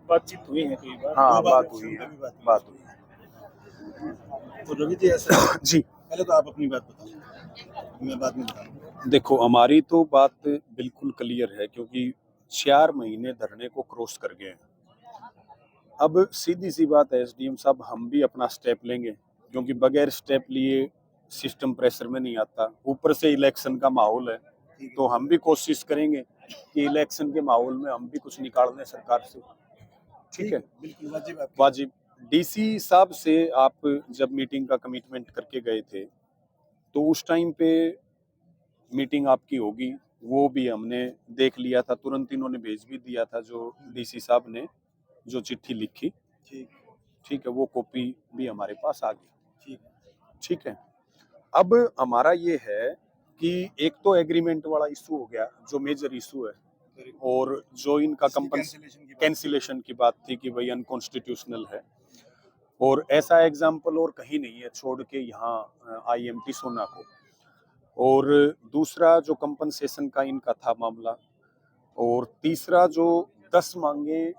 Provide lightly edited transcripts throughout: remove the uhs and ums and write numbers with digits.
बातचीत हुई है कई बार। हाँ, बात हुई है। तो रवि जी ऐसा जी, पहले तो आप अपनी बात बताओ, मैं बाद में बताऊंगा। देखो हमारी तो बात बिल्कुल क्लियर है, क्योंकि 4 महीने धरने को क्रॉस कर गए हैं। अब सीधी सी बात है एसडीएम साहब, हम भी अपना स्टेप लेंगे, क्योंकि बगैर स्टेप लिए सिस्टम प्रेशर में नहीं आता। ऊपर से इलेक्शन का माहौल है, तो हम भी कोशिश करेंगे कि इलेक्शन के माहौल में हम भी कुछ निकाल दें सरकार से। ठीक है, बिल्कुल वाजिब आपकी। वाजिब। डीसी साहब से आप जब मीटिंग का कमिटमेंट करके गए थे, तो उस टाइम पे मीटिंग आपकी होगी, वो भी हमने देख लिया था। तुरंत इन्होंने भेज भी दिया था, जो डीसी साहब ने जो चिट्ठी लिखी, ठीक है, वो कॉपी भी हमारे पास आ गई। ठीक है, अब हमारा ये है कि एक तो एग्रीमेंट वाला इशू हो गया, जो मेजर इशू है, और जो इनका कैंसिलेशन की बात थी कि भाई अनकॉन्स्टिट्यूशनल है, और ऐसा एग्जाम्पल और कहीं नहीं है छोड़ के यहाँ आईएमटी सोना को। और दूसरा जो कंपनसेशन का इनका था मामला, और तीसरा जो 10 मांगे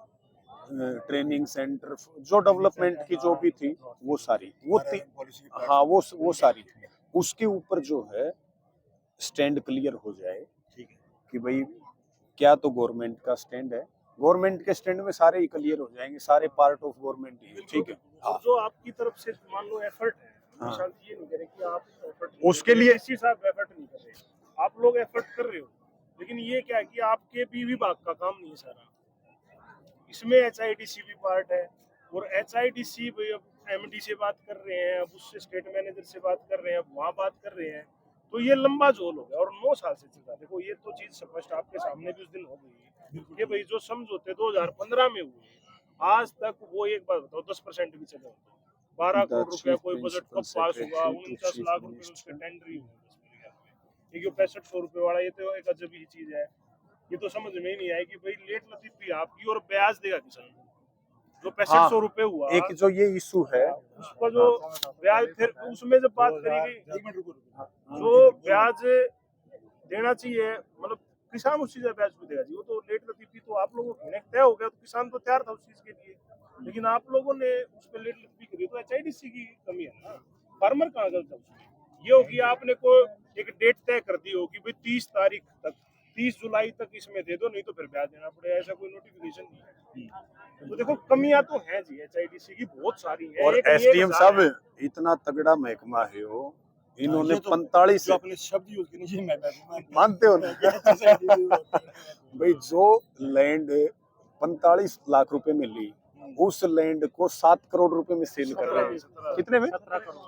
ट्रेनिंग सेंटर, जो डेवलपमेंट की जो भी थी वो सारी, हाँ वो सारी, उसके ऊपर जो है स्टैंड क्लियर हो जाए कि भाई क्या तो गवर्नमेंट का स्टैंड है। गवर्नमेंट के स्टैंड में सारे ही क्लियर हो जाएंगे, सारे पार्ट ऑफ गवर्नमेंट ही है। ठीक है, हाँ। जो आपकी तरफ से मान लो एफर्ट है, हाँ। ये नहीं करें कि आप एफर्ट उसके लिए किसी साहब एफर्ट नहीं कर रहे, आप लोग एफर्ट कर रहे हो, लेकिन ये क्या है कि आपके भी विभाग का काम नहीं है सारा, इसमें एचआईडीसी भी पार्ट है, और एचआईडीसी एमडी से बात कर रहे हैं, अब उससे स्टेट मैनेजर से बात कर रहे हैं, अब वहाँ बात कर रहे हैं, तो ये लंबा झोल हो गया और 9 साल से चल रहा है। देखो ये तो चीज स्पष्ट आपके सामने भी उस दिन हो गई कि भाई जो समझौते 2015 में हुए, आज तक वो एक बात बताओ 10% भी चले होते, 12 करोड़ रुपया कोई बजट कब पास हुआ, 49 लाख रुपए उसके टेंडर ही हुए, ये 6500 रुपए वाला, ये तो एक अजब ही चीज है। ये तो समझ में ही नहीं आया कि भाई लेट लतीफी आपकी और ब्याज देगा किसान जो 6500 रुपए हुआ, एक जो ये इशू है उसका जो ब्याज, फिर उसमें जब बात करी गई जो ब्याज देना चाहिए, मतलब किसान उस चीज का ब्याज भी देगा जी, वो तो लेट लतीफी तो आप लोगों को तय हो गया, तो किसान तो तैयार था उस चीज के लिए, लेकिन आप लोगों ने उस पर लेट लतीफी करी, तो एचआईडीसी की कमी है ना, फार्मर कहाँ गलत है उसमें। ये होगी आपने को एक डेट तय कर दी होगी भाई 30 तारीख तक, 30 जुलाई तक इसमें दे दो, नहीं तो फिर ब्याज देना पड़ेगा, ऐसा कोई नोटिफिकेशन नहीं है। तो देखो कमियां तो हैं जी एचआईडीसी की बहुत सारी हैं। और एसडीएम साहब इतना तगड़ा महकमा है वो, इन्होंने 45 अपने शब्द यूज किए, मैं मानते हो ना भाई, जो लैंड 45 लाख रुपए में ली, उस लैंड को 7 करोड़ रुपए में सेल कर रहे हैं। कितने में?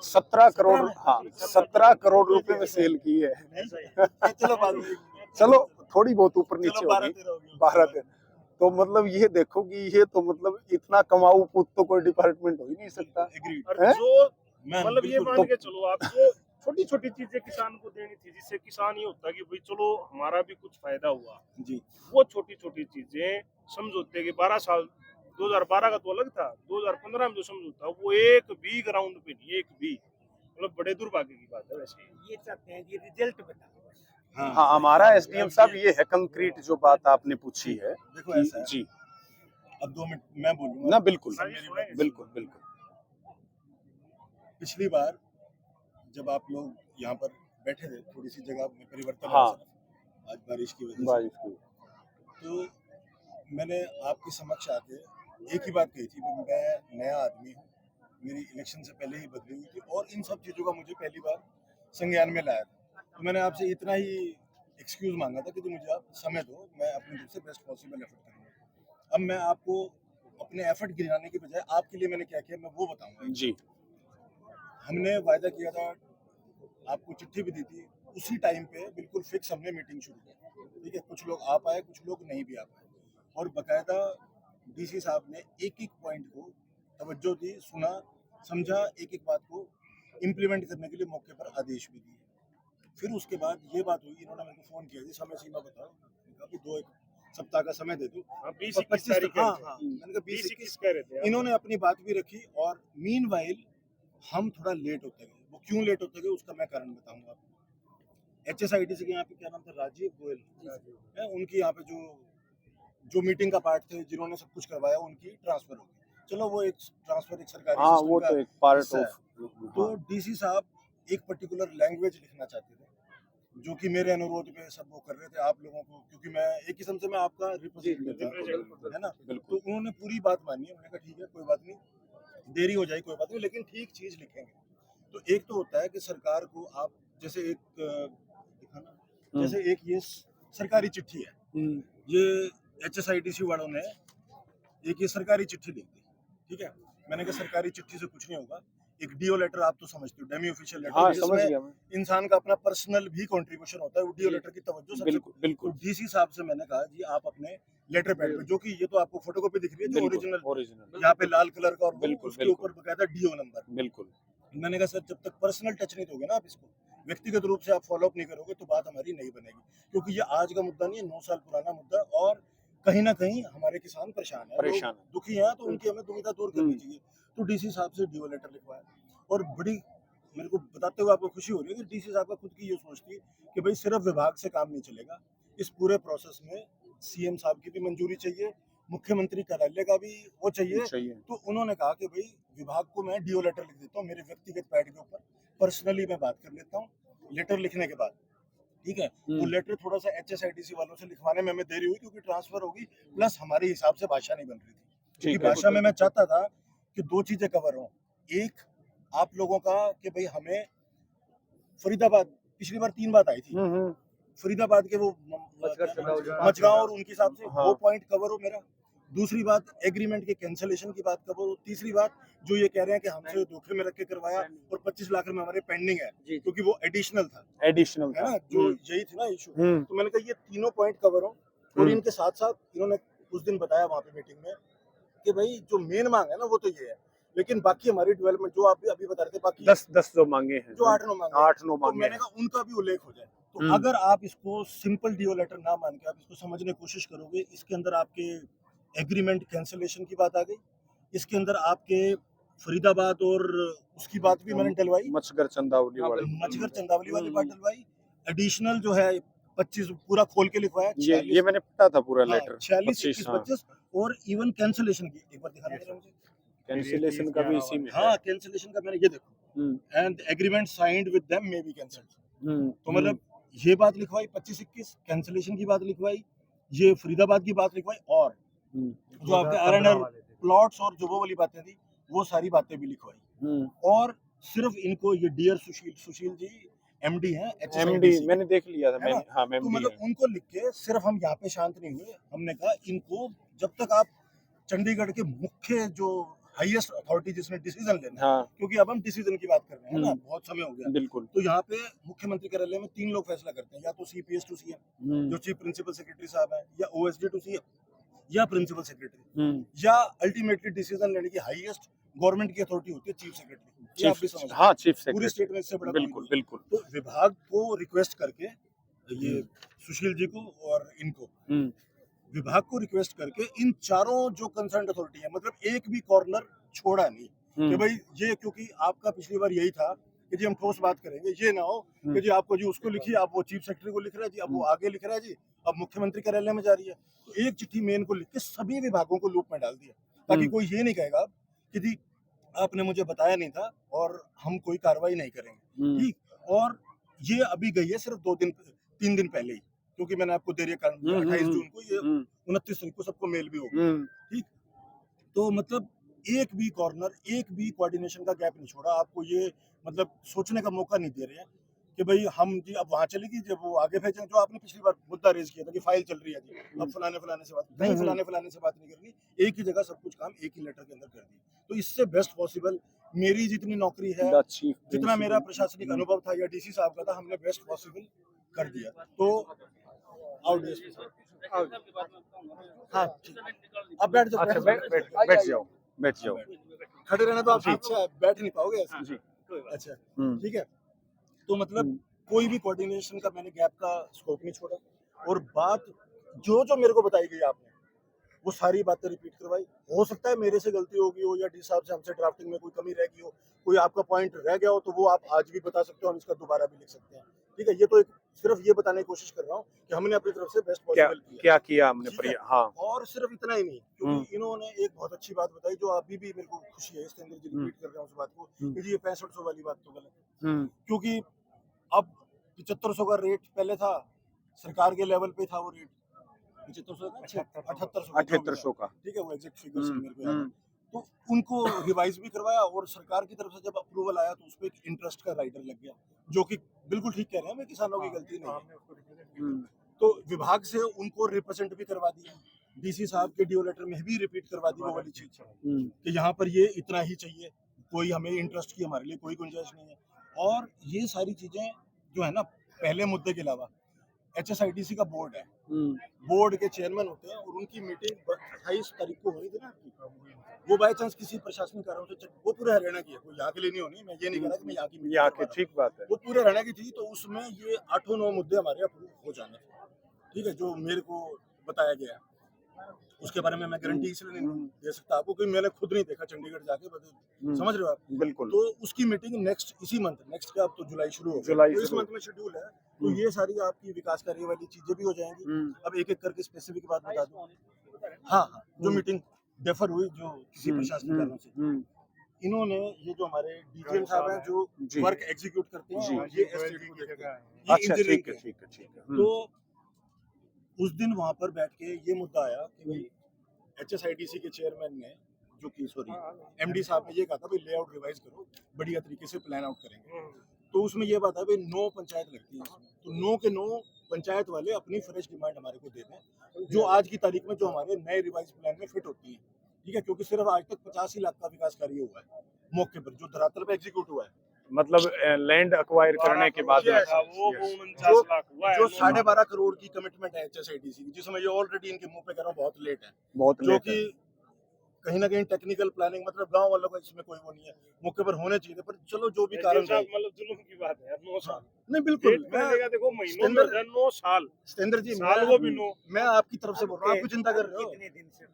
17 करोड़। हाँ, 17 करोड़ रुपए में सेल की है। चलो थोड़ी बहुत ऊपर नीचे होगी, 12-13। तो मतलब ये देखो कि ये तो मतलब इतना कमाऊ पुत तो कोई डिपार्टमेंट हो ही नहीं सकता। जो मतलब ये मान के चलो आप, जो छोटी छोटी चीजें किसान को देनी थी, जिससे किसान ये होता कि भाई चलो हमारा भी कुछ फायदा हुआ जी, वो छोटी छोटी चीजें समझौते के 12 साल, 2012 का तो अलग था, 2015 में जो समझौता वो एक भी ग्राउंड पे नहीं, एक भी, मतलब बड़े दुर्भाग्य की बात है। वैसे ये चाहते हैं कि रिजल्ट बता। हाँ, हमारा एसडीएम साहब ये है कंक्रीट जो बात आपने पूछी है। देखो ऐसा है, जी अब 2 मिनट मैं बोलूंगा ना, बिल्कुल बिल्कुल बिल्कुल। पिछली बार जब आप लोग यहाँ पर बैठे थे, थोड़ी सी जगह में परिवर्तन हाँ, आज बारिश की वजह से, तो मैंने आपके समक्ष आके एक ही बात कही थी, मैं नया आदमी हूँ, मेरी इलेक्शन से पहले ही बदली हुई थी, और इन सब चीज़ों का मुझे पहली बार संज्ञान में लाया था। तो मैंने आपसे इतना ही एक्सक्यूज मांगा था कि मुझे आप समय दो, मैं अपनी तरफ से बेस्ट पॉसिबल एफर्ट करूँगा। अब मैं आपको अपने एफर्ट गिराने की बजाय आपके लिए मैंने क्या किया मैं वो बताऊँगा जी। हमने वायदा किया था, आपको चिट्ठी भी दी थी, उसी टाइम पे बिल्कुल फिक्स हमने मीटिंग शुरू की, ठीक है। कुछ लोग आ पाए, कुछ लोग नहीं भी आ पाए, और बकायदा डीसी साहब ने एक एक पॉइंट को तवज्जो दी, सुना, समझा, एक एक बात को इम्प्लीमेंट करने के लिए मौके पर आदेश भी दिए। फिर उसके बाद ये बात हुई, इन्होंने मेरे को फोन किया जी समय सीमा बताओ, अभी 2-1 सप्ताह का समय दे दो, 20-21 तारीख। हाँ, मैंने कहा 20-21 कह रहे थे। इन्होंने अपनी बात भी रखी, और मीनवाइल हम थोड़ा लेट होते गए। वो क्यों लेट होते गए उसका मैं कारण बताऊंगा आपको। एचएसआईडीसी के यहाँ पे क्या नाम था, राजीव गोयल है, उनकी यहाँ पे जो मीटिंग का पार्ट थे, जिन्होंने सब कुछ करवाया, उनकी ट्रांसफर होगी। चलो वो एक ट्रांसफर एक सरकारी हाँ सिस्टम वो का तो एक पार्ट हिस्सा है। ऑफ तो डीसी साहब एक पर्टिकुलर लैंग्वेज लिखना चाहते थे, जो कि मेरे अनुरोध पे सब वो कर रहे थे आप लोगों को, क्योंकि मैं एक किस्म से मैं आपका रिप्रेजेंटेटिव है ना, तो उन्होंने पूरी बात मानी है। मैंने कहा ठीक है, कोई बात नहीं, देरी हो जाए कोई बात नहीं, लेकिन ठीक चीज लिखेंगे। तो एक तो होता है कि सरकार को आप जैसे दिखा ना, जैसे एक ये सरकारी चिट्ठी है, ये HSIDC वालों ने एक ये सरकारी चिट्ठी लिख दी, ठीक है। मैंने कहा सरकारी चिट्ठी से कुछ नहीं होगा, एक डीओ लेटर आप तो समझते हो, डेमी ऑफिशियल हाँ लेटर, समझ जिसमें गया मैं, इंसान का अपना पर्सनल भी कंट्रीब्यूशन होता है, वो डीओ लेटर की तवज्जो सबसे। बिल्कुल बिल्कुल तो डीसी साहब से मैंने कहा जी आप अपने लेटर पैड पे, जो कि ये तो आपको फोटोकॉपी दिख रही है जो ओरिजिनल, ओरिजिनल यहाँ पे लाल कलर का, और वो बिल्कुल, उसके बिल्कुल। ऊपर बकायदा डीओ नंबर। बिल्कुल मैंने कहा सर जब तक पर्सनल टच नहीं दोगे ना आप इसको, व्यक्तिगत रूप से आप फॉलो अप नहीं करोगे, तो बात हमारी नहीं बनेगी, क्योंकि ये आज का मुद्दा नहीं है, 9 साल पुराना मुद्दा, और कहीं ना कहीं हमारे किसान परेशान है, परेशान लोग दुखी हैं, तो उनकी हमें दुविधा दूर करनी चाहिए। तो डीसी साहब से डीओ लेटर लिखवाया, और बड़ी मेरे को बताते हुए आपको खुशी हो रही है कि डीसी साहब का खुद की ये सोच थी कि भाई सिर्फ विभाग से काम नहीं चलेगा, इस पूरे प्रोसेस में सीएम साहब की भी मंजूरी चाहिए, मुख्यमंत्री कार्यालय का भी वो चाहिए। तो उन्होंने कहा कि भाई विभाग को मैं डीओ लेटर लिख देता हूँ मेरे व्यक्तिगत पैड के ऊपर, पर्सनली मैं बात कर लेता हूँ लेटर लिखने के बाद, ठीक है। वो लेटर थोड़ा सा HSIDC वालों से लिखवाने में हमें देरी हुई, क्योंकि ट्रांसफर होगी, प्लस हमारे हिसाब से भाषा नहीं बन रही थी, क्योंकि भाषा में मैं चाहता था कि 2 चीजें कवर हों। एक, आप लोगों का कि भाई हमें फरीदाबाद, पिछली बार 3 बात आई थी, फरीदाबाद के वो मचगांव और उनके हिसाब से वो पॉइंट कवर हो मेरा। दूसरी बात, एग्रीमेंट के कैंसलेशन की बात कवर हो। तीसरी बात, जो ये कह रहे हैं कि हमसे धोखे में रख के करवाया और 25 लाख रुपए हमारे पेंडिंग है, क्योंकि वो एडिशनल था है ना, जो यही थी ना इशू। तो मैंने कहा ये तीनों पॉइंट कवर हो, और इनके साथ साथ इन्होंने उस दिन बताया वहाँ पे मीटिंग में कि भाई जो मेन मांग है ना वो तो ये है, लेकिन बाकी हमारी डेवलपमेंट जो आप भी अभी बता रहे थे, बाकी 10 जो मांगे हैं, जो 8-9 मांगे तो मैंने कहा उनका भी उल्लेख हो जाए। तो अगर आप इसको सिंपल डीओ लेटर ना मान के आप इसको समझने की कोशिश करोगे, इसके अंदर आपके एग्रीमेंट कैंसलेशन की बात आ गई, इसके अंदर आपके फरीदाबाद और उसकी बात भी मैंने डलवाई, मचगर चंदावली वाली बात डलवाई, एडिशनल जो है 25 पूरा खोल के लिखवाया, ये मैंने पढ़ा था पूरा लेटर, 46, 21, 25, और इवन कैंसलेशन की एक बार दिखाना जरा मुझे, कैंसिलेशन का भी इसी में हाँ कैंसलेशन का मैंने ये देखो, and agreement signed with them may be cancelled. तो मतलब ये बात लिखवाई 25-21, कैंसलेशन की बात लिखवाई, ये फरीदाबाद की बात लिखवाई, और जो आपके RNR प्लॉट्स और जो वो वाली बातें थी वो सारी बातें भी लिखवाई। और सिर्फ इनको ये डियर सुशील जी MD हैं HSIDC, मैंने देख लिया था, मैंने हाँ तो मतलब उनको लिख के सिर्फ हम यहाँ पे शांत नहीं हुए, हमने कहा इनको जब तक आप चंडीगढ़ के मुख्य जो हाईएस्ट अथॉरिटी जिसने डिसीजन लेना है, क्योंकि अब हम डिसीजन की बात कर रहे हैं ना, बहुत समय हो गया, बिल्कुल। तो यहाँ पे मुख्यमंत्री कार्यालय में 3 लोग फैसला करते हैं, या तो CPS to CM जो चीफ प्रिंसिपल सेक्रेटरी साहब है, या OSD to CM या प्रिंसिपल सेक्रेटरी, या अल्टीमेटली डिसीजन लेने की हाईएस्ट गवर्नमेंट की अथॉरिटी होती है चीफ सेक्रेटरी, आप भी समझ हाँ चीफ सेक्रेटरी पूरी स्टेट में इससे बड़ा बिल्कुल बिल्कुल। तो विभाग को रिक्वेस्ट करके ये सुशील जी को और इनको विभाग को रिक्वेस्ट करके इन चारों जो कंसर्न अथॉरिटी है, मतलब एक भी कॉर्नर छोड़ा नहीं कि भाई ये, क्योंकि आपका पिछली बार यही था कि जी हम ठोस बात करेंगे, ये ना हो कि जी आपको जी उसको लिखिए, आप वो चीफ सेक्रेटरी को लिख रहे हैं जी, अब वो आगे लिख रहा है जी, अब मुख्यमंत्री कार्यालय में जा रही है। तो एक चिट्ठी मेन को लिख के सभी विभागों को लूप में डाल दिया, ताकि कोई ये नहीं कहेगा कि जी आपने मुझे बताया नहीं था और हम कोई कार्रवाई नहीं करेंगे, ठीक। और ये अभी गई है सिर्फ 3 दिन पहले ही, क्योंकि मैंने आपको दे दिया 28 जून को, ये 29 तारीख को सबको मेल भी होगा, ठीक। तो मतलब एक भी कॉर्नर, एक भी कोऑर्डिनेशन का गैप नहीं छोड़ा, आपको ये मतलब सोचने का मौका नहीं दे रहे हैं कि भाई हम जी अब वहाँ चलेगी, जब वो आगे भेजेंगे, जो आपने पिछली बार मुद्दा रेज किया था कि फाइल चल रही है जी, अब फलाने से बात नहीं, फलाने से बात नहीं करनी, एक ही जगह सब कुछ काम एक ही लेटर के अंदर कर दी। तो इससे बेस्ट पॉसिबल मेरी जितनी नौकरी है, जितना मेरा प्रशासनिक अनुभव था या DC साहब का था, हमने बेस्ट पॉसिबल कर दिया। तो हाँ अब बैठ जाओ, बैठ जाओ, खड़े रहना तो आप अच्छा बैठ नहीं पाओगे ऐसे। अच्छा ठीक है, तो मतलब कोई भी कोऑर्डिनेशन का मैंने गैप का स्कोप नहीं छोड़ा, और बात जो मेरे को बताई गई आपने वो सारी बातें रिपीट करवाई। हो सकता है मेरे से गलती होगी हो या डी साहब से हमसे ड्राफ्टिंग में कोई कमी रह गई हो, कोई आपका पॉइंट रह गया हो तो वो आप आज भी बता सकते हो, हम इसका दोबारा भी लिख सकते हैं। ठीक है, ये तो एक सिर्फ ये बताने की कोशिश कर रहा हूँ कि हमने अपनी तरफ से बेस्ट क्या पॉसिबल किया। क्या किया हमने ठीक है। हाँ और सिर्फ इतना ही नहीं, क्योंकि इन्होंने एक बहुत अच्छी बात बताई जो अभी भी मेरे को खुशी है, इसके अंदर जी रिपीट कर रहा हूँ उस बात को कि जी ये 6500 वाली बात तो गलत है, क्योंकि अब 7500 का रेट पहले था, सरकार के लेवल पे था वो रेट 7500 का 7800 का ठीक है, वो एग्जैक्ट फिगर्स मेरे को याद है। तो उनको रिवाइज भी करवाया और सरकार की तरफ से जब अप्रूवल आया तो उसपे एक इंटरेस्ट का राइडर लग गया, जो कि बिल्कुल ठीक कह रहे हैं, मैं किसानों की गलती नहीं है। तो विभाग से उनको रिप्रेजेंट भी करवा दिया, डीसी साहब के डीओ लेटर में भी रिपीट करवा दी वो वाली चीज कि यहाँ पर ये इतना ही चाहिए, कोई हमें इंटरेस्ट की हमारे लिए कोई गुंजाइश नहीं है। और ये सारी चीजें जो है ना, पहले मुद्दे के अलावा HSIDC का बोर्ड है, बोर्ड के चेयरमैन होते हैं और उनकी मीटिंग 28 तारीख को हुई थी ना आपकी, वो बाय चांस किसी प्रशासनिक कारणों से वो पूरे हरियाणा की है, कोई यहाँ के लिए नहीं होनी, मैं ये नहीं कह रहा कि मैं यहाँ की यहाँ के ठीक बात है, वो पूरे हरियाणा की थी। तो उसमें ये 8-9 मुद्दे हमारे अप्रूव हो जाने थे, ठीक है, जो मेरे को बताया गया। उसके बारे में मैं गारंटी इसलिए नहीं दे सकता आपको क्योंकि मैंने खुद नहीं देखा चंडीगढ़ जाके, समझ रहे हो आप? बिल्कुल। तो उसकी मीटिंग नेक्स्ट इसी मंथ, नेक्स्ट क्या अब तो जुलाई शुरू हो गया, जुलाई तो इस मंथ में शेड्यूल है। तो ये सारी आपकी विकास कार्य वाली चीजें भी हो जाएंगी। अब एक एक करके स्पेसिफिक बात बता दूं। हाँ हाँ, जो मीटिंग डेफर हुई जो किसी प्रशासनिक कारणों से, इन्होंने ये जो हमारे डीजीएम साहब हैं जो वर्क एग्जीक्यूट करते हैं, ये एस्टेट को देखते हैं, ये इंजीनियरिंग के, ठीक है। तो उस दिन वहां पर बैठ के ये मुद्दा आया कि भाई HSIDC के चेयरमैन ने जो कि MD साहब ने ये कहा था भाई लेआउट रिवाइज करो, बढ़िया तरीके से प्लान आउट करेंगे। तो उसमें ये बात है भाई 9 पंचायत लगती है इसमें, तो 9 के 9 पंचायत वाले अपनी फ्रेश डिमांड हमारे को दे दें जो आज की तारीख में जो हमारे नए रिवाइज प्लान में फिट होती है। ठीक है, क्योंकि सिर्फ आज तक 85 लाख का विकास कार्य हुआ है मौके पर, जो धरातल पे एग्जीक्यूट हुआ है, मतलब लैंड एक्वायर करने के बाद जो 12.5 करोड़ की कमिटमेंट है HSIDC की, जिसमें ये ऑलरेडी इनके मुंह पे कह रहा हूँ बहुत लेट है, जो कि कहीं ना कहीं टेक्निकल प्लानिंग, मतलब गांव वालों का इसमें कोई वो नहीं है, मौके पर होने चाहिए, पर चलो जो भी कारण है, मतलब जुल्म की बात है 9 साल नहीं बिल्कुल, देखो महीनों में 9 साल सतेंद्र जी, साल वो भी 9, मैं आपकी तरफ से बोल रहा हूँ, आप चिंता कर रहे हो कितने दिन से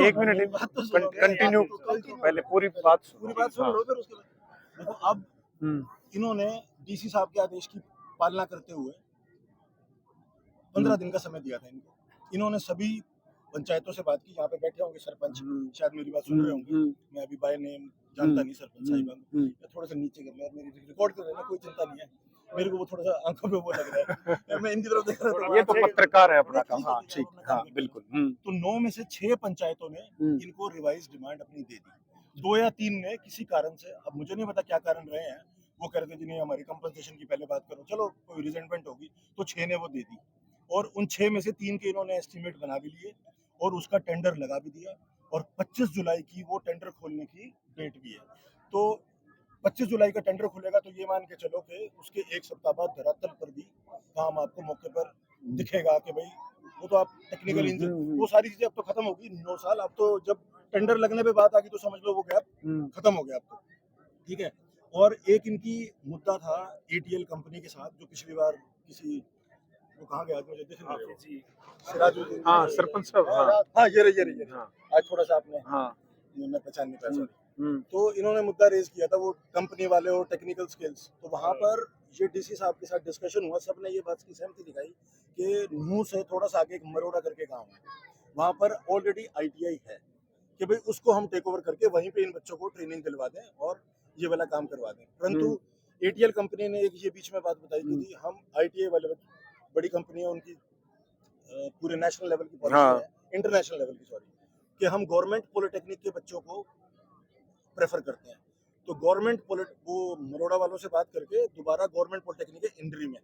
एक मिनट कंटिन्यू, पहले पूरी बात सुनो फिर उसके बाद देखो। अब इन्होंने डीसी साहब के आदेश की पालना करते हुए 15 दिन का समय दिया था इनको। इन्होंने सभी पंचायतों से बात की, यहाँ पे बैठे होंगे सरपंच, शायद मेरी बात सुन रहे होंगे, मैं अभी बाय नेम जानता नहीं सरपंच साहिबान, थोड़ा सा नीचे कर लिया, मेरी रिकॉर्ड कर लेना, कोई चिंता नहीं है, मेरे को वो थोड़ा सा आंखों पे वो लग रहा है, मैं इनकी तरफ देख रहा था, ये तो पत्रकार है अपना काम, हाँ ठीक, हाँ बिल्कुल। तो 9 में से 6 पंचायतों ने इनको रिवाइज डिमांड अपनी दे दी, 2 या 3 ने किसी कारण से, अब मुझे नहीं पता क्या कारण रहे हैं, वो कह रहे थे जिन्हें हमारी कंपनसेशन की पहले बात करो, चलो कोई रिजेंटमेंट होगी, तो 6 ने वो दे दी, और उन 6 में से 3 के इन्होंने एस्टिमेट बना भी लिए और उसका टेंडर लगा भी दिया, और 25 जुलाई की वो टेंडर खोलने की डेट भी है। तो 25 जुलाई का टेंडर खुलेगा तो ये मान के चलो कि उसके 1 सप्ताह बाद धरातल पर भी काम आपको मौके पर दिखेगा कि भाई वो तो आप टेक्निकल इंजन, वो सारी चीजें अब तो खत्म होगी। 9 साल अब तो जब टेंडर लगने पे बात आ गई तो समझ लो वो गैप खत्म हो गया अब तो, ठीक है। और एक इनकी मुद्दा था ATL कंपनी के साथ, जो पिछली बार किसी वो कहाँ गया मुझे दिख नहीं रहा, सिराजुद्दीन, हाँ सरपंच साहब, हाँ ये रही आज थोड़ा सा आपने, हाँ मैं पहचान नहीं पाया, तो इन्होंने मुद्दा रेज किया था वो कंपनी वाले और टेक्निकल स्किल्स, तो वहाँ पर ये डीसी साहब के साथ डिस्कशन हुआ, सबने ये बात की सहमति दिखाई कि नूह से थोड़ा सा आगे एक मरोड़ा करके गाँव है, वहाँ पर ऑलरेडी ITI है कि भाई उसको हम टेक ओवर करके वहीं पे इन बच्चों को ट्रेनिंग दिलवा दें और ये वाला काम करवा दें। परंतु ATL कंपनी ने एक ये बीच में बात बताई कि हम ITI वाले बड़ी कंपनी है, उनकी पूरे नेशनल लेवल की पॉलिसी है, इंटरनेशनल लेवल की सॉरी, कि हम गवर्नमेंट पॉलिटेक्निक के बच्चों को प्रेफर करते हैं। तो गवर्नमेंट वो मरोड़ा वालों से बात करके दोबारा गवर्नमेंट पॉलिटेक्निक है इंड्री में,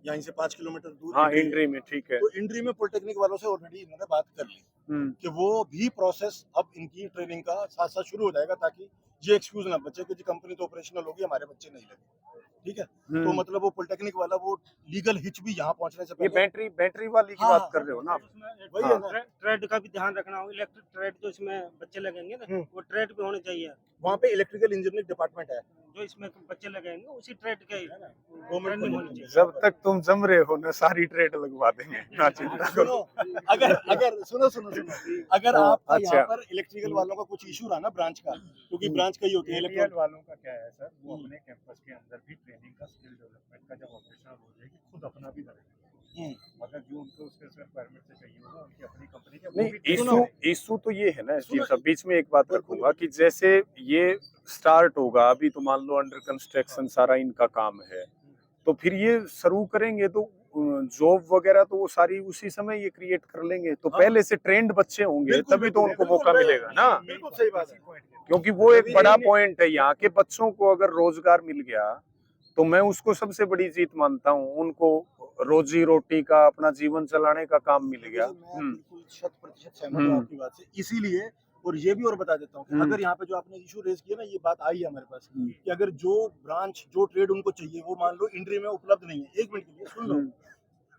यहाँ से 5 किलोमीटर दूर, हाँ इंड्री में, ठीक है। तो इंड्री में पॉलिटेक्निक वालों से ऑलरेडी इन्होंने बात कर ली कि वो भी प्रोसेस अब इनकी ट्रेनिंग का साथ साथ शुरू हो जाएगा, ताकि ये एक्सक्यूज ना बचे कि जी कंपनी तो ऑपरेशनल होगी, हमारे बच्चे नहीं लगे। ठीक है, तो मतलब वो पॉलिटेक्निक वाला वो लीगल हिच भी यहाँ पहुँचने से ये पहले बैटरी वाली की हाँ, बात कर रहे हो ना आप? वही है ना, ट्रेड का भी ध्यान रखना होगा। इलेक्ट्रिक ट्रेड जो इसमें बच्चे लगेंगे ना, वो ट्रेड पे होने चाहिए। वहाँ पे इलेक्ट्रिकल इंजीनियरिंग डिपार्टमेंट है, जो इसमें बच्चे लगेंगे उसी ट्रेड के गवर्नमेंट ट्रेनिंग होनी चाहिए। जब तक तुम जम रहे हो ना सारी ट्रेड लगवा देंगे, ना चिंता करो। सुनो, अगर सुनो अगर हाँ, आपका अच्छा। यहाँ पर इलेक्ट्रिकल वालों का कुछ इशू रहा ना ब्रांच का, क्योंकि ब्रांच का ही होती है ATL वालों का क्या है सर, वो अपने कैंपस के अंदर भी ट्रेनिंग का स्किल डेवलपमेंट का जब ऑपरेशन हो जाएगी खुद अपना भी करेंगे। मतलब जो उनको उसके रिक्वायरमेंट से चाहिए होगा उनकी अपनी कंपनी के वो नहीं, भी इशू तो ये है ना एसडीएम साहब, बीच में एक बात रखूंगा कि जैसे ये स्टार्ट होगा, अभी तो मान लो अंडर कंस्ट्रक्शन सारा इनका काम है, तो फिर ये शुरू करेंगे तो जॉब वगैरह तो वो सारी उसी समय ये क्रिएट कर लेंगे, तो पहले से ट्रेंड बच्चे होंगे बिल्कुल, तभी तो उनको बिल्कुल, मौका बिल्कुल, मिलेगा ना, बिल्कुल सही बात है। क्योंकि वो एक बड़ा पॉइंट है। यहाँ के बच्चों को अगर रोजगार मिल गया तो मैं उसको सबसे बड़ी जीत मानता हूँ, उनको रोजी रोटी का अपना जीवन चलाने का काम मिल गया। मैं बिल्कुल 100% सहमत हूँ आपकी बात से, इसीलिए और ये भी और बता देता हूँ कि अगर यहाँ पे जो आपने इशू रेज किया ना, ये बात आई है हमारे पास कि अगर जो ब्रांच जो ट्रेड उनको चाहिए वो मान लो इंड्री में उपलब्ध नहीं है, एक मिनट के लिए सुन लो,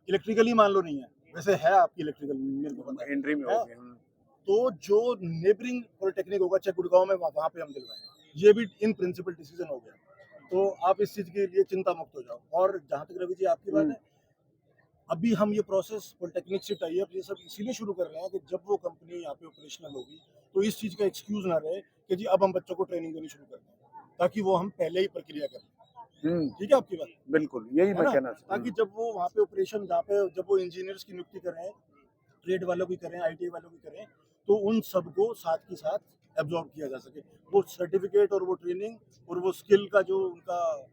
इलेक्ट्रिकली मान लो नहीं है, वैसे है आपकी इलेक्ट्रिकल मेरे को पता है, एंट्री में हो गया। तो जो नेबरिंग पॉलिटेक्निक होगा चाहे गुड़गांव में वहाँ पे हम दिलवाएंगे, ये भी इन प्रिंसिपल डिसीजन हो गया, तो आप इस चीज के लिए चिंता मुक्त हो जाओ। और जहाँ तक रवि जी आपकी बात है, अभी हम ये प्रोसेस पॉलिटेक्निक से टाई अप ये सब इसीलिए शुरू कर रहे हैं कि जब वो कंपनी यहाँ पे ऑपरेशनल होगी तो इस चीज का एक्सक्यूज ना रहे कि जी अब हम बच्चों को ट्रेनिंग देनी शुरू कर दें, ताकि वो हम पहले ही प्रक्रिया करें। ठीक है आपकी बात? बिल्कुल यही मैं कहना चाहता हूँ, ताकि जब वो वहाँ पे ऑपरेशन जहाँ पे जब वो इंजीनियर्स की नियुक्ति करें, ट्रेड वालों की करें, ITI वालों की करें, तो उन सबको साथ की साथ एब्जॉर्ब किया जा सके। वो सर्टिफिकेट और वो ट्रेनिंग और वो स्किल का जो उनका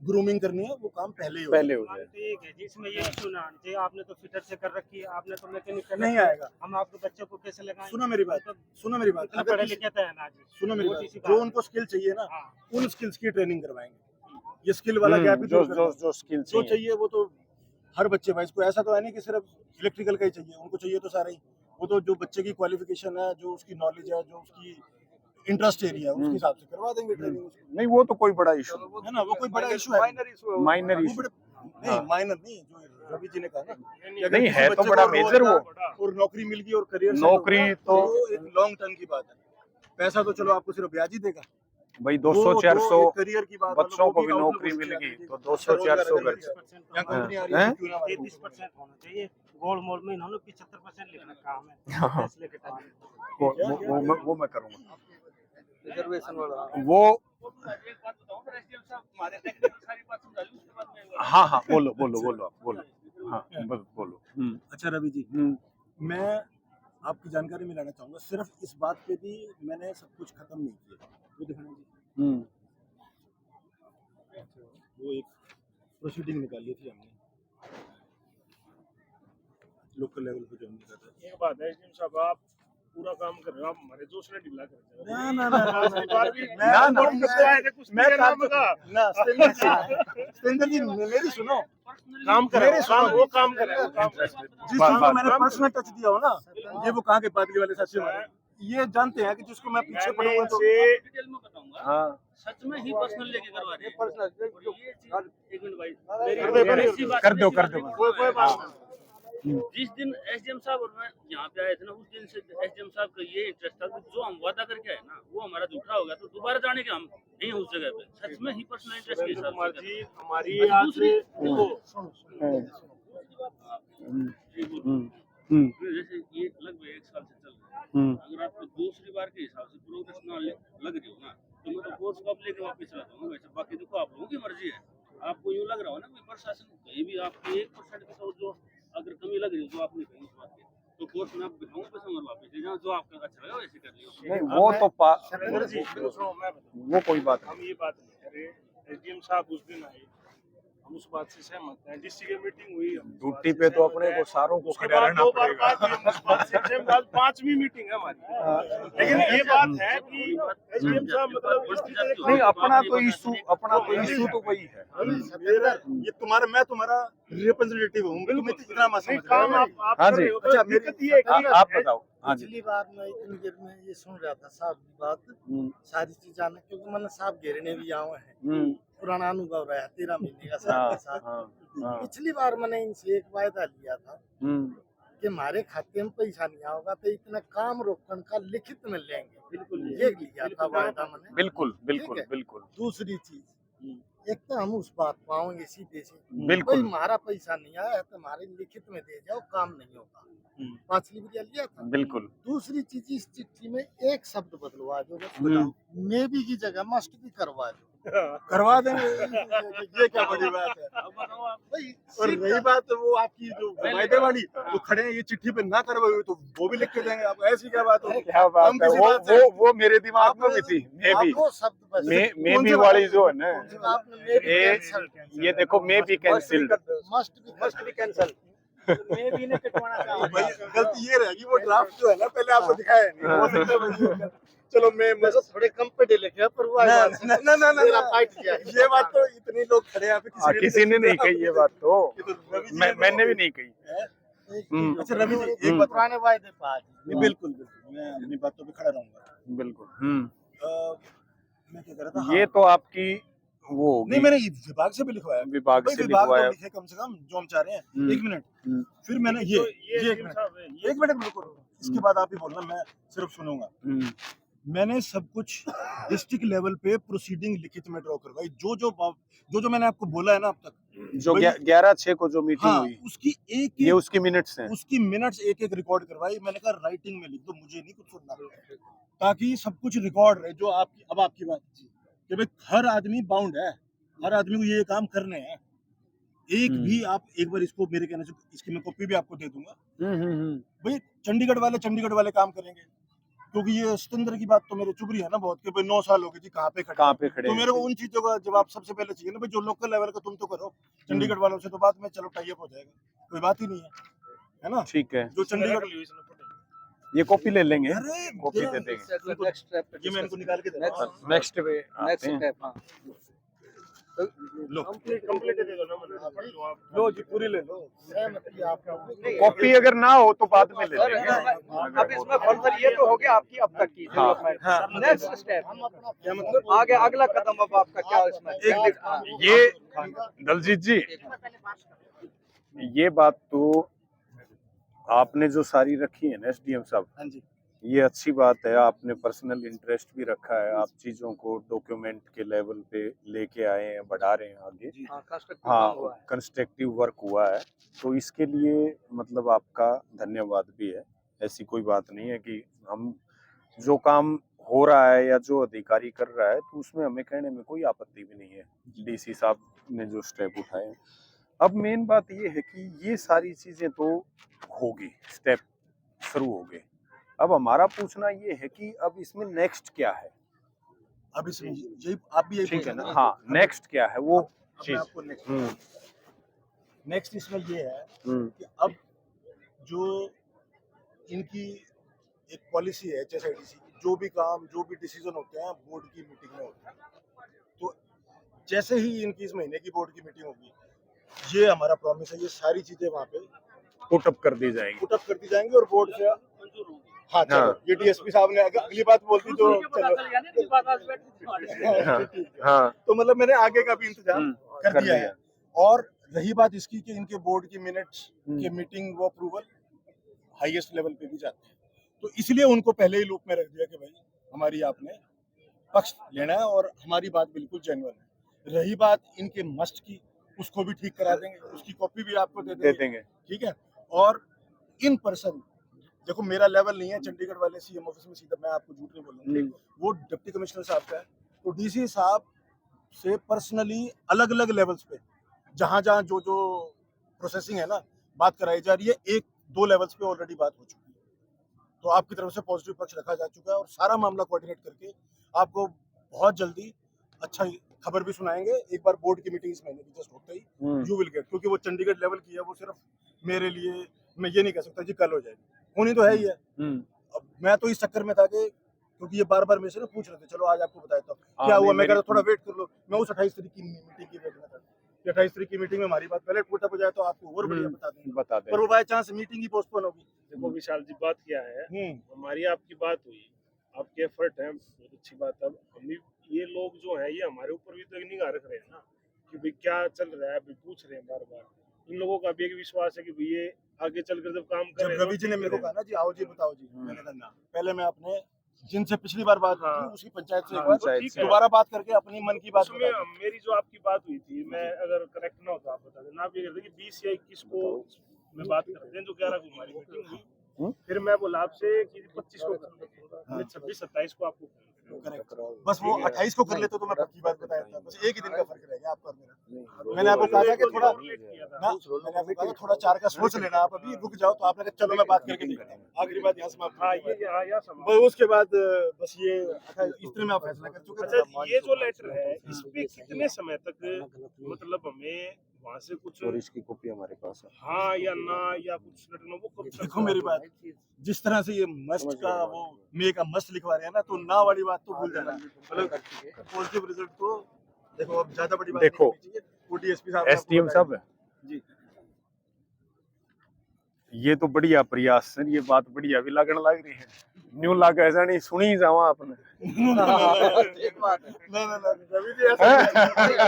ग्रूमिंग करनी है वो काम पहले ही हो जाए। ठीक है, जिसमें ये इशू ना आना चाहिए। आपने तो फिटर से कर रखी है, आपने तो मैकेनिक नहीं आएगा। हम आपके बच्चों को कैसे लगाएं? सुनो मेरी बात, सुनो मेरी बात, इतना पढ़े लिखे तो है ना जी। सुनो मेरी बात, जो उनको स्किल चाहिए ना, हाँ। उन स्किल्स की ट्रेनिंग करवाएंगे। ये स्किल वाला गैप भी जो दूर जो करना। जो स्किल जो चाहिए वो तो हर बच्चे भाई, इसको ऐसा तो है नहीं कि सिर्फ इलेक्ट्रिकल का ही चाहिए, उनको चाहिए तो सारा ही। वो तो जो बच्चे की क्वालिफिकेशन है, जो उसकी नॉलेज है, जो उसकी इंटरेस्ट एरिया है, उसके हिसाब से करवा देंगे ट्रेनिंग उसको। नहीं, वो तो कोई बड़ा इशू है ना, वो कोई बड़ा इशू है, माइनर इशू नहीं माइनर नहीं, जो रवि जी ने कहा ना कि अगर नहीं किसी है तो बच्चे बड़ा को मेजर वो रोजगार और नौकरी मिल गई और करियर नौकरी तो एक लॉन्ग टर्म की बात है। पैसा तो चलो आपको सिर्फ ब्याज ही देगा भाई 200-400 करियर की बात, बच्चों को भी नौकरी मिल गई तो 200-400 घर 33% होना चाहिए। गोल्ड मोल में इन्होंने 75% लिखना काम है फैसले के टाइम। वो मैं करूँगा रिजर्वेशन वाला वो। हाँ हाँ बोलो आप बोलो। हाँ बोलो। अच्छा रवि जी, मैं आपकी जानकारी में लाना चाहूंगा, सिर्फ इस बात पे भी मैंने सब कुछ खत्म नहीं किया। वो दिखाना जी, वो एक प्रोसीडिंग निकाली थी हमने लोकल लेवल पे, जो हमने कहा था। एक बात है एसडीएम साहब, आप पूरा काम कर रहे हो, आप हमारे दोस्त ने ढीला कर दिया। ना ना ना ना स्टेंडर जी मेरी सुनो, काम करे, वो काम करे। जिस चीज को मैंने पर्सनल टच दिया हो ना, ये वो कहाँ के पादरी वाले साथी हमारे ये जानते हैं कि जिसको मैं पीछे पड़ूंगा तो डिटेल में बताऊंगा। हाँ सच में ही पर्सनल लेके करवा रहे हैं। एक मिनट भाई, कर दो कोई बात नहीं। जिस दिन एसडीएम साहब और मैं यहाँ पे आए थे ना, उस दिन से एसडीएम साहब का ये इंटरेस्ट था कि जो हम वादा करके आए ना वो हमारा झूठा हो गया, तो दोबारा जाने के हम नहीं उस जगह पे। सच में ही पर्सनल इंटरेस्ट के हिसाब से जी हमारी आज से जैसे ये लगभग 1 साल से चल रहा है, अगर आपको दूसरी बार के हिसाब से प्रोग्रेस ना लग रही हो ना, तो मैं तो कोर्स को लेके वापस चलाता हूँ। वैसे बाकी देखो आप लोगों की मर्जी है, आपको यूँ लग रहा हो ना कि प्रशासन कहीं भी आपकी 1% की तो जो अगर कमी लग रही है जो आपने कही उस बात की, तो कोर्स में आप बिठाऊंगा पैसा मर वापस दे जाओ, जो आपका अच्छा लगा वैसे कर लियो। नहीं वो तो वो कोई बात हम ये बात नहीं कर रहे। एसडीएम साहब उस दिन आए, हम उस बात से सहमत हैं। डीसी की मीटिंग हुई, ड्यूटी पे तो अपने को सारों को खड़े रहना पड़ेगा। 5वीं मीटिंग है हमारी, लेकिन ये बात है कि एसडीएम साहब मतलब नहीं, अपना तो इशू तो वही है। ये तुम्हारा, मैं तुम्हारा रिप्रेजेंटेटिव हूँ, तुम्हें इतना मसला काम आप हाँ कर जी। रहे हो। दिक्कत ये है कि आप बताओ। हाँ जी। पिछली बार मैं इतनी देर में ये सुन रहा था साहब की बात, हम्म, सारी चीज आने, क्योंकि मैंने साहब घेरने भी आए हैं, हम्म, पुराना अनुभव रहा 13 महीने का साहब हाँ, के साथ। हाँ, हाँ, पिछली बार मैंने इनसे एक वायदा लिया था हम्म, कि हमारे खाते में पैसा नहीं आओगा तो इतना काम रोकन का लिखित में लेंगे, बिल्कुल ये लिया था वायदा मैंने। बिल्कुल बिल्कुल ठीक है। बिल्कुल दूसरी चीज, एक तो हम उस बात को आएंगे सीधे से, बिल्कुल। भाई हमारा पैसा नहीं आया है तो हमारे लिखित में दे जाओ, काम नहीं होगा। 5 लिया लिया था। बिल्कुल। दूसरी चीज, इस चिट्ठी में एक शब्द बदलवा दो, बस मे बी की जगह मस्ट भी करवा दो। करवा देंगे, ये क्या बड़ी बात है। अब बताओ आप भाई और रही बात वो आपकी जो वायदे वाली, वो खड़े हैं ये चिट्ठी पे ना करवाए तो वो भी लिख के देंगे आपको, ऐसी क्या बात होगी। क्या हम बात है, किसी बात से- वो मेरे दिमाग में भी थी। मे आप भी वो शब्द बस मे कौन भी से वाली वाले? जो है ना, आपने मे बी कैंसिल, ये देखो मे भी कैंसिल्ड। मस्ट भी कैंसिल, मे बी ने कटवाना तो चाहिए। भाई गलती ये रहेगी, वो ड्राफ्ट जो है ना पहले आपको दिखाया नहीं, हो सकता है वही- चलो मैं देखो थोड़े कम पे दे लिखे पर वो ना आवाज ना ना ना मेरा ना, फाइट किया ये बात तो इतने लोग खड़े हैं यहाँ पे, किसी ने नहीं कही ये बात तो, ये तो रवि जी मैंने भी नहीं कही। अच्छा रवि जी, एक एक बात पुराने वायदे पे आज नहीं, बिल्कुल बिल्कुल मैं अपनी बातों पे खड़ा रहूंगा। बिल्कुल। मैं क्या कह रहा था, ये हाँ। तो आपकी वो होगी, नहीं मैंने विभाग से भी लिखवाया, विभाग भाई से विभाग तो लिखवाया। लिखे कम से कम जो हम चाह रहे हैं। हम्म। एक मिनट, हम्म। फिर मैंने ये एक जिम मिनट साहब है, एक मिनट रुको, इसके बाद आप ही बोलना, मैं सिर्फ सुनूंगा। हम्म, मैंने सब कुछ डिस्ट्रिक्ट लेवल पे प्रोसीडिंग लिखित में ड्रॉ करवाई, जो मैंने आपको बोला है ना अब तक, जो वही- 11/6 को जो मीटिंग हाँ हुई, उसकी एक ये एक उसकी मिनट्स हैं। उसकी मिनट्स एक एक रिकॉर्ड करवाई। मैंने कहा राइटिंग में लिख दो, मुझे नहीं कुछ सुनना, ताकि सब कुछ रिकॉर्ड रहे। जो आपकी अब आपकी बात कि भाई हर आदमी बाउंड है, हर आदमी को ये काम करने हैं। एक भी आप एक बार इसको मेरे कहने से, इसकी मैं कॉपी भी आपको दे दूंगा। भाई चंडीगढ़ वाले काम करेंगे, क्योंकि ये सतेंद्र की बात तो मेरे चुभ रही है ना बहुत, कि भाई 9 साल हो गए जी कहाँ पे खड़े हैं? तो मेरे को उन चीजों का जवाब सबसे पहले चाहिए ना भाई, जो लोकल लेवल का तुम तो करो, चंडीगढ़ वालों से तो बाद में चलो टाई अप हो जाएगा, कोई बात ही नहीं है ना। ठीक है, जो चंडीगढ़, ये कॉपी ले लेंगे, अरे कॉपी दे देंगे। ये मैं इनको निकाल के देता हूँ। नेक्स्ट पे आते हैं। लो कंप्लीट दे दो ना, मैंने पढ़ लो आप। लो जी पूरी ले लो। सहमति आपका कॉपी अगर ना हो तो बाद में ले लेंगे। अब इसमें फलफल ये तो हो गया आपकी अब तक की डेवलपमेंट। हाँ। नेक्स्ट स्टेप, हम अपना क्या मतलब, आगे अगला कदम अब आपका क्या इसमें? ये दलजीत जी, ये बात तो आपने जो सारी रखी है ना एसडीएम साहब, हाँ जी, ये अच्छी बात है। आपने पर्सनल इंटरेस्ट भी रखा है, आप चीजों को डॉक्यूमेंट के लेवल पे लेके आए हैं, बढ़ा रहे हैं आगे। हाँ, constructive काम हुआ हाँ, है। कंस्ट्रक्टिव वर्क हुआ है, तो इसके लिए मतलब आपका धन्यवाद भी है। ऐसी कोई बात नहीं है कि हम जो काम हो रहा है या जो अधिकारी कर रहा है तो उसमें हमें कहने में कोई आपत्ति भी नहीं है, डीसी साहब ने जो स्टेप उठाए हैं। अब मेन बात ये है कि ये सारी चीजें तो होगी, स्टेप शुरू हो गए। अब हमारा पूछना ये है कि अब इसमें नेक्स्ट क्या है? अब इसमें यही आप भी यही ठीक है पूछ रहे ना? हैं। हाँ, नेक्स्ट क्या है वो अब मैं चीज। आपको नेक्स्ट इसमें ये है कि अब जो इनकी एक पॉलिसी है HSIDC की, जो भी काम जो भी डिसीजन होते हैं बोर्ड की मीटिंग में होते हैं। तो जैसे ही इनकी इस महीने की बोर्ड की मीटिंग होगी, ये हमारा प्रॉमिस है, ये सारी चीजें वहाँ पे पुट अप कर दी जाएगी। पुट अप कर दी जाएंगी और बोर्ड से मंजूर होगी। हाँ चलो, हाँ। ये डीएसपी साहब ने अगली बात बोल दी जो चलो, हाँ, हाँ, तो मतलब मैंने आगे का भी इंतजाम कर कर दिया दिया। है। और रही बात इसकी कि इनके बोर्ड की मिनट्स के मीटिंग वो अप्रूवल हाईएस्ट लेवल पे भी जाते हैं, तो इसलिए उनको पहले ही लूप में रख दिया कि भाई हमारी आपने पक्ष लेना है और हमारी बात बिल्कुल जेन्युइन है। रही बात इनके मस्ट की, उसको भी ठीक करा देंगे, उसकी कॉपी भी आपको दे देंगे, ठीक है। और इन पर्सन, देखो मेरा लेवल नहीं है चंडीगढ़ वाले सीएम ऑफिस में सीधा, मैं आपको झूठ नहीं बोलूंगा, वो डिप्टी कमिश्नर साहब का है, तो डीसी साहब से पर्सनली अलग अलग लेवल्स पे जहां जहां जो जो प्रोसेसिंग है ना बात कराई जा रही है, 1-2 लेवल्स पे ऑलरेडी बात हो चुकी है। तो आपकी तरफ से पॉजिटिव पक्ष रखा जा चुका है और सारा मामला कोऑर्डिनेट करके आपको बहुत जल्दी अच्छा खबर भी सुनाएंगे। एक बार बोर्ड की मीटिंग इस महीने की जस्ट होते ही यू विल गेट, क्योंकि वो चंडीगढ़ लेवल की है, वो सिर्फ मेरे लिए मैं ये नहीं कह सकता जी कल हो जाएगी, होनी तो है ही है। अब मैं तो इस चक्कर में था कि क्योंकि ये बार बार मेरे से ना पूछ रहे थे, चलो आज आपको बताया था क्या हुआ, मैं कह रहा थोड़ा वेट कर लो, मैं उस 28 तारीख की मीटिंग की वेट में था कि कि 28 तारीख की मीटिंग में हमारी बात पहले टूट जाए तो आपको और बढ़िया बता देंगे, बता दें। पर वो by chance meeting he postpone होगी। देखो विशाल जी, बात क्या है, हमारी आपकी बात हुई, आपके एफर्ट है, बहुत अच्छी बात। अब हम भी, ये लोग जो है ये हमारे ऊपर भी तो एक निगाह रख रहे हैं ना कि भाई क्या चल रहा है, भाई पूछ रहे हैं बार बार। इन लोगों का भी एक विश्वास है कि भाई ये आगे चलकर जब काम जब करें, रवि जी ने मेरे को कहा ना जी आओ जी बताओ जी, मैंने कहा ना, पहले मैं अपने जिनसे पिछली बार बात हुई थी उसकी पंचायत से एक बार ठीक है, दोबारा बात करके अपनी मन की बात उसमें बता दूं। मेरी जो आपकी बात हुई थी, मैं अगर करेक्ट ना हो तो आप बता देना। आप ये कहते हैं कि 20 या 21 को में बात करते हैं, जो 11 को हमारी मीटिंग हुई। फिर मैं बोला आपसे कि 25 को कर लेंगे, 26-27 को आपको करेक्ट, बस वो 28 को कर लेते तो मैं पक्की बात बताया था, बस एक ही दिन का फर्क रह गया आपका और मेरा। मैंने आपको कहा था कि थोड़ा ना, मैंने आपको कहा थोड़ा 4 का सोच लेना, आप अभी रुक जाओ, तो आपने कहा चलो मैं बात करके देखता हूं। आखिरी बात यहाँ समाप्त। हाँ, ये समझ। बस उसके बाद बस ये इतने में आप फैसला कर चुके थे। अच्छा, ये जो लेटर है, इस पे कितने समय तक मतलब हमें वहाँ से कुछ, और इसकी कॉपी हमारे पास है। हाँ या ना या कुछ लटना, वो कब तक? देखो मेरी बात, जिस तरह से ये मस्ट का वो मे का मस्ट लिखवा रहे हैं ना, तो ना वाली बात तो भूल जाना। मतलब पॉजिटिव रिजल्ट तो देखो, अब ज्यादा बड़ी बात देखो, नहीं चाहिए। डीएसपी साहब ने आपको एसडीएम बताया। साहब जी, ये तो बढ़िया प्रयास सर, ये बात बढ़िया भी लगन लग रही है। न्यू लाग ऐसा नहीं सुनी जावा आपने। ठीक बात है। ना रवि जी ऐसा नहीं है।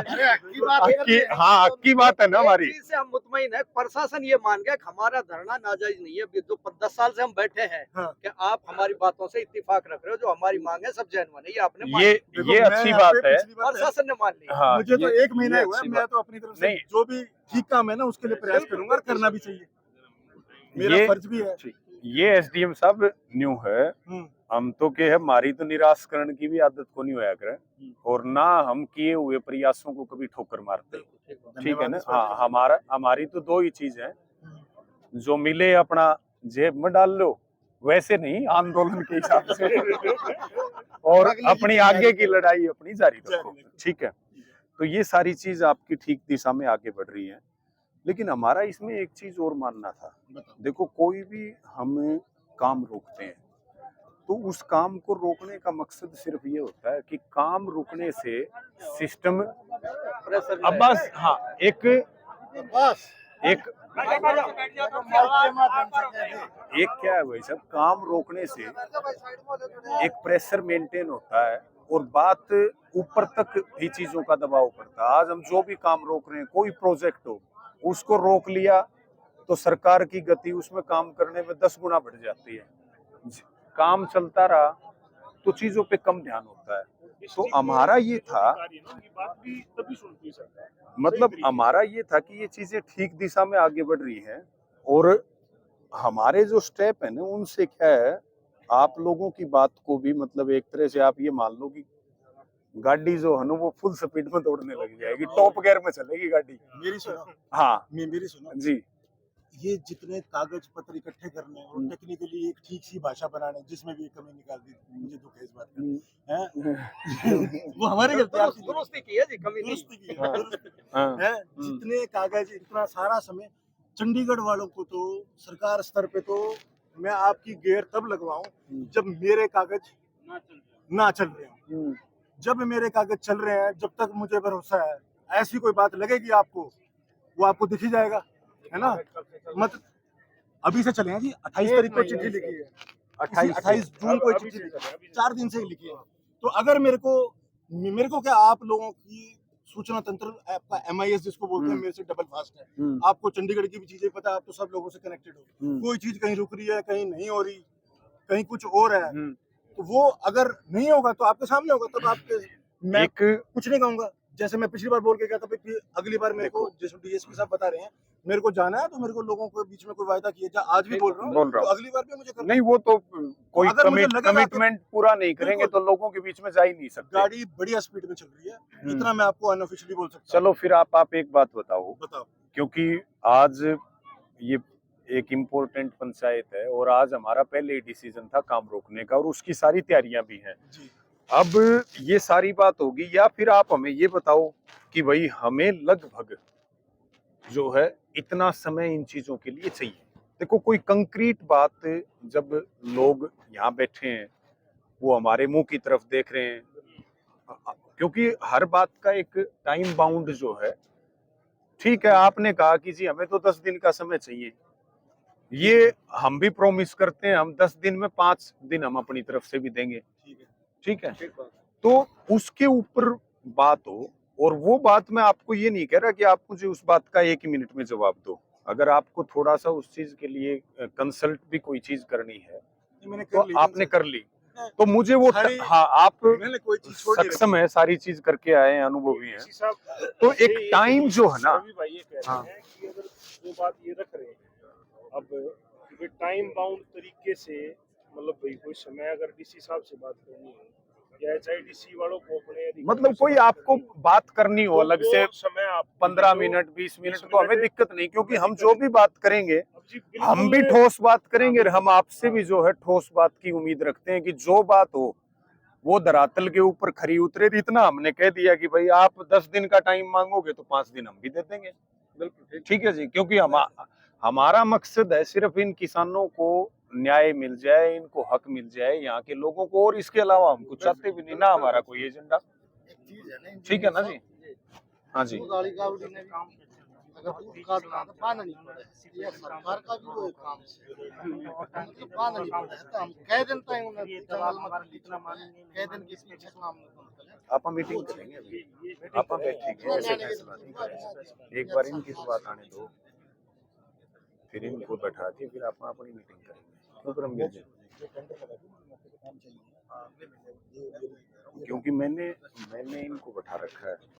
अरे हक की बात है। हाँ, की बात है ना हमारी। एक चीज से हम मुतमईन है, प्रशासन ये मान गया कि हमारा धरना नाजायज नहीं है। जो 10 साल से हम बैठे हैं हाँ। कि आप हमारी बातों से इत्तेफाक रख रहे हो, जो हमारी मांग है सब जेन्युइन है, ये आपने मान ये ली। देखो, ये मैं अच्छी यहाँ बात पे है। पिछली बार प्रशासन ने मान लिया। हाँ, मुझे तो ये- 1 महीना ये हुआ है, अच्छी मैं बात। तो अपनी तरफ से नहीं। जो भी ठीक काम है ना उसके लिए प्रयास करूंगा, और करना भी चाहिए, मेरा ये- फर्ज भी है। ये एसडीएम साहब न्यू है। हम तो के है, मारी तो निराश करने की भी आदत को नहीं होया करे, और ना हम किए हुए प्रयासों को कभी ठोकर मारते। ठीक है ना? हाँ, हमारी तो 2 ही चीज है, जो मिले अपना जेब में डाल लो, वैसे नहीं आंदोलन के हिसाब से, और अपनी आगे की लड़ाई अपनी जारी रखो। ठीक है, तो ये सारी चीज आपकी ठीक दिशा में आगे बढ़ रही है। लेकिन हमारा इसमें एक चीज और मानना था। देखो, कोई भी हम काम रोकते हैं तो उस काम को रोकने का मकसद सिर्फ ये होता है कि काम रुकने से सिस्टम, अब बस, हाँ, एक क्या है भाई साहब, काम रोकने से एक प्रेशर मेंटेन होता है और बात ऊपर तक भी चीजों का दबाव पड़ता है। आज हम जो भी काम रोक रहे हैं, कोई प्रोजेक्ट हो, उसको रोक लिया तो सरकार की गति उसमें काम करने में 10 गुना बढ़ जाती है। काम चलता रहा तो चीजों पे कम ध्यान होता है। तो हमारा ये था, मतलब हमारा ये था कि ये चीजें ठीक दिशा में आगे बढ़ रही हैं, और हमारे जो स्टेप है ना, उनसे क्या है, आप लोगों की बात को भी, मतलब एक तरह से आप ये मान लो कि गाड़ी जो है ना वो फुल स्पीड में दौड़ने लग जाएगी, टॉप गियर में चलेगी गाड़ी। मेरी सुनो, हाँ मेरी सुनो जी, ये जितने कागज पत्र इकट्ठे करने और टेक्निकली एक ठीक सी भाषा बनाने, जिसमें भी कमी निकाल दी, मुझे दुख है इस बात का, हैं? वो हमारी गलती है, आपकी दुरुस्ती की है जी, कमी नहीं। दुरुस्ती की है। जितने कागज, इतना सारा समय, चंडीगढ़ वालों को तो सरकार स्तर पे तो मैं आपकी गेयर तब लगवाऊं जब मेरे कागज ना चल रहे हो। जब मेरे कागज चल रहे हैं, जब तक मुझे भरोसा है, ऐसी कोई बात लगेगी आपको, वो आपको दिख ही जाएगा, है ना? मत अभी से चले हैं जी, 28 तारीख को चिट्ठी लिखी है, 28 जून को चिट्ठी लिखी है, 4 दिन से ही लिखी है। तो अगर मेरे को क्या, आप लोगों की सूचना तंत्र, आपका MIS जिसको बोलते हैं, मेरे से डबल फास्ट है। आपको चंडीगढ़ की भी चीजें पता है, आप तो सब लोगों से कनेक्टेड हो। कोई चीज कहीं रुक रही है, कहीं नहीं हो रही, कहीं कुछ और है, तो वो अगर नहीं होगा तो आपके सामने होगा, तब आपके मैं कुछ नहीं कहूंगा। जैसे मैं पिछली बार बोल के गया था कि अगली बार मेरे को, जैसे DSP साहब बता रहे हैं, मेरे को जाना है तो मेरे को लोगों के बीच में कोई वायदा किया जाए, आज भी बोल रहा हूँ, तो अगली बार भी मुझे करना। नहीं, वो तो कोई अगर मुझे लगेगा कमिटमेंट पूरा नहीं करेंगे तो लोगों के बीच में जा ही नहीं सकते। गाड़ी बढ़िया स्पीड में चल रही है, इतना मैं आपको अनऑफिशियली बोल सकता हूँ। चलो फिर आप एक बात बताओ, क्योंकि आज ये एक इम्पोर्टेंट पंचायत है और आज हमारा पहले ही डिसीजन था काम रोकने का, और उसकी सारी तैयारियां भी हैं। अब ये सारी बात होगी, या फिर आप हमें ये बताओ कि भाई हमें लगभग जो है इतना समय इन चीजों के लिए चाहिए। देखो, कोई कंक्रीट बात, जब लोग यहाँ बैठे हैं, वो हमारे मुंह की तरफ देख रहे हैं, क्योंकि हर बात का एक टाइम बाउंड जो है ठीक है, आपने कहा कि जी हमें तो 10 दिन का समय चाहिए, ये हम भी प्रॉमिस करते हैं, हम 10 दिन में 5 दिन हम अपनी तरफ से भी देंगे, ठीक है। तो उसके ऊपर बात हो, और वो बात मैं आपको ये नहीं कह रहा कि आप मुझे उस बात का 1 ही मिनट में जवाब दो। अगर आपको थोड़ा सा उस चीज के लिए कंसल्ट भी कोई चीज करनी है मैंने तो कर ली आपने कर ली, तो मुझे वो हाँ, आप मैंने कोई चीज छोड़ नहीं सक्षम है, सारी चीज करके आए हैं, अनुभवी हैं, इसी साहब तो एक टाइम जो है ना, रवि भाई ये कह हाँ। रहे हैं कि अगर वो बात ये रख रहे हैं अब कि टाइम बाउंड तरीके से, मतलब भाई कोई समय अगर डीसी साहब से बात करनी है या एचआईडीसी वालों को अपने अधिकारियों मतलब से कोई बात आपको करनी है, बात करनी हो तो अलग वो से समय आप 15 मिनट 20 मिनट तो हमें दिक्कत नहीं, क्योंकि हम जो भी बात करेंगे अब जी हम भी बिल्कुल ठोस बात करेंगे, और हम आपसे भी जो है ठोस बात की उम्मीद रखते हैं कि जो बात हो वो धरातल के ऊपर खरी उतरे। इतना हमने कह दिया कि भाई आप 10 दिन का टाइम मांगोगे तो 5 दिन हम भी दे देंगे, बिल्कुल ठीक है जी, क्योंकि हमारा मकसद है सिर्फ इन किसानों को न्याय मिल जाए, इनको हक मिल जाए, यहाँ के लोगों को, और इसके अलावा हम कुछ चाहते भी नहीं ना, हमारा कोई एजेंडा, एक चीज है ना, ठीक है ना जी। हाँ जी, दूध वाली गावड़ी ने काम अगर दूध काटना तो पाना नहीं पड़े, ये सरकार का भी वो काम है, मतलब पाना नहीं पड़े तो हम कह दिन तक उन्हें जंगल मत कितना मानेंगे, कह दिन के पीछे काम नहीं करते। आप मीटिंग करेंगे अभी, आप बैठेंगे, ऐसे फैसला नहीं करेंगे, एक बार इनकी तो बात आने दो, फिर इनको बैठा के फिर आप अपनी मीटिंग करेंगे, तो फिर हम मिल जाएंगे। क्योंकि मैंने इनको बैठा रखा है,